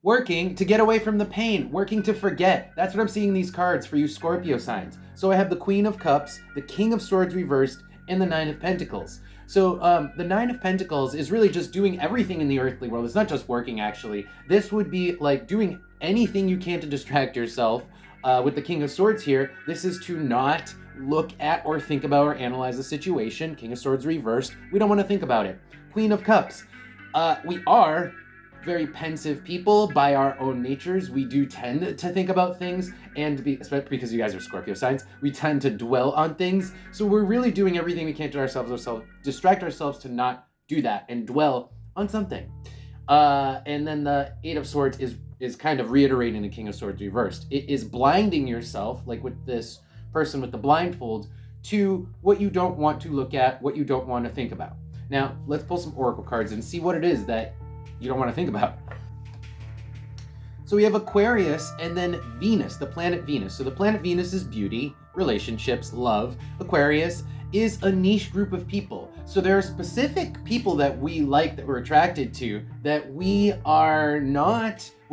Working to get away from the pain, working to forget. That's what I'm seeing in these cards for you Scorpio signs. So I have the Queen of Cups, the King of Swords reversed, and the Nine of Pentacles. So the Nine of Pentacles is really just doing everything in the earthly world. It's not just working, actually. This would be like doing anything you can to distract yourself. With the King of Swords here, this is to not look at or think about or analyze the situation. King of Swords reversed. We don't want to think about it. Queen of Cups. We are very pensive people by our own natures. We do tend to think about things, and especially because you guys are Scorpio signs, we tend to dwell on things. So we're really doing everything we can to distract ourselves to not do that and dwell on something. And then the Eight of Swords is kind of reiterating the King of Swords reversed. It is blinding yourself, like with this person with the blindfold, to what you don't want to look at, what you don't want to think about. Now, let's pull some oracle cards and see what it is that you don't want to think about. So we have Aquarius and then Venus, the planet Venus. So the planet Venus is beauty, relationships, love. Aquarius is a niche group of people. So there are specific people that we like, that we're attracted to, that we're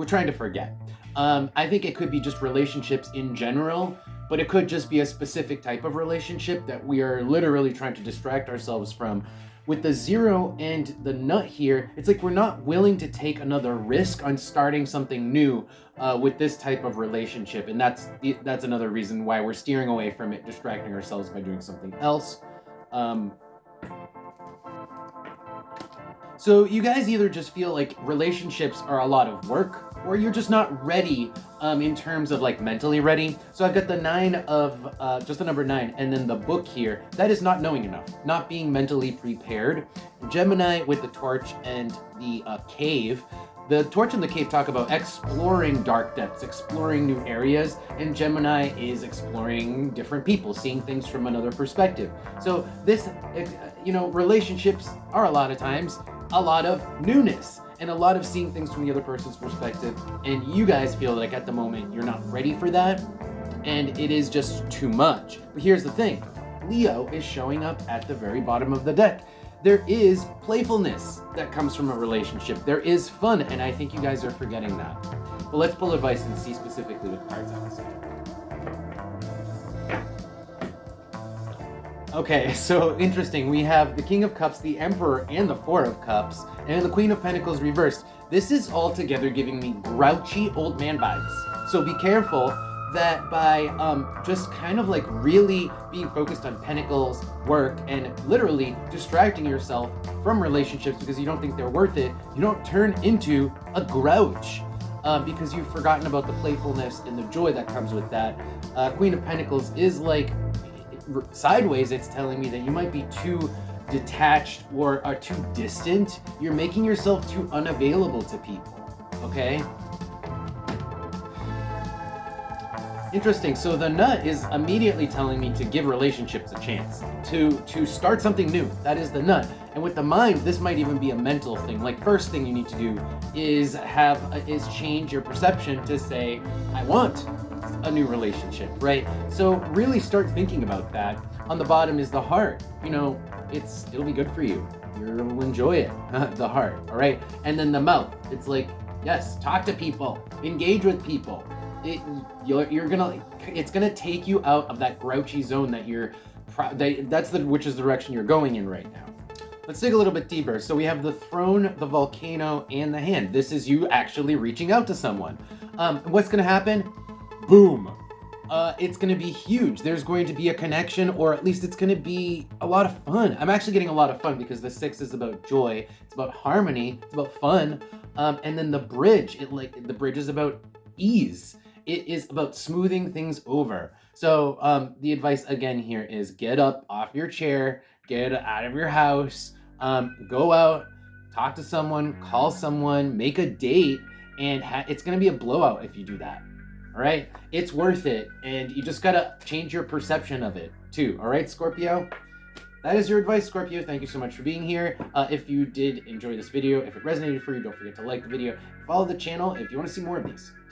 trying to forget. I think it could be just relationships in general, but it could just be a specific type of relationship that we are literally trying to distract ourselves from. With the Zero and the Nut here, it's like we're not willing to take another risk on starting something new with this type of relationship. And that's another reason why we're steering away from it, distracting ourselves by doing something else. So you guys either just feel like relationships are a lot of work, or you're just not ready in terms of like mentally ready. So I've got the just the number 9, and then the Book here. That is not knowing enough, not being mentally prepared. Gemini with the Torch and the Cave. The Torch and the Cave talk about exploring dark depths, exploring new areas, and Gemini is exploring different people, seeing things from another perspective. So this, relationships are a lot of times a lot of newness and a lot of seeing things from the other person's perspective. And you guys feel like at the moment you're not ready for that, and it is just too much. But here's the thing. Leo is showing up at the very bottom of the deck. There is playfulness that comes from a relationship. There is fun, and I think you guys are forgetting that. But let's pull advice and see specifically what cards have to say. Okay, so interesting. We have the King of Cups, the Emperor, and the Four of Cups, and the Queen of Pentacles reversed. This is all together giving me grouchy old man vibes. So be careful that by just kind of like really being focused on pentacles, work, and literally distracting yourself from relationships because you don't think they're worth it, you don't turn into a grouch because you've forgotten about the playfulness and the joy that comes with that. Queen of Pentacles is like, sideways, it's telling me that you might be too detached or are too distant. You're making yourself too unavailable to people, okay? Interesting. So the Nut is immediately telling me to give relationships a chance, to start something new. That is the Nut. And with the Mind, this might even be a mental thing. Like, first thing you need to do is change your perception to say, I want a new relationship, right? So really start thinking about that. On the bottom is the Heart. It'll be good for you. You'll enjoy it. The Heart, all right? And then the Mouth. It's like, yes, talk to people, engage with people. It's gonna take you out of that grouchy zone which is the direction you're going in right now. Let's dig a little bit deeper. So we have the Throne, the Volcano, and the Hand. This is you actually reaching out to someone. What's gonna happen? Boom. It's going to be huge. There's going to be a connection, or at least it's going to be a lot of fun. I'm actually getting a lot of fun because the 6 is about joy. It's about harmony. It's about fun. And then the Bridge, the Bridge is about ease. It is about smoothing things over. So the advice again here is get up off your chair, get out of your house, go out, talk to someone, call someone, make a date, and it's going to be a blowout if you do that. All right, it's worth it, and you just gotta change your perception of it too. All right, Scorpio, that is your advice, Scorpio. Thank you so much for being here. If you did enjoy this video, if it resonated for you, don't forget to like the video, follow the channel if you want to see more of these.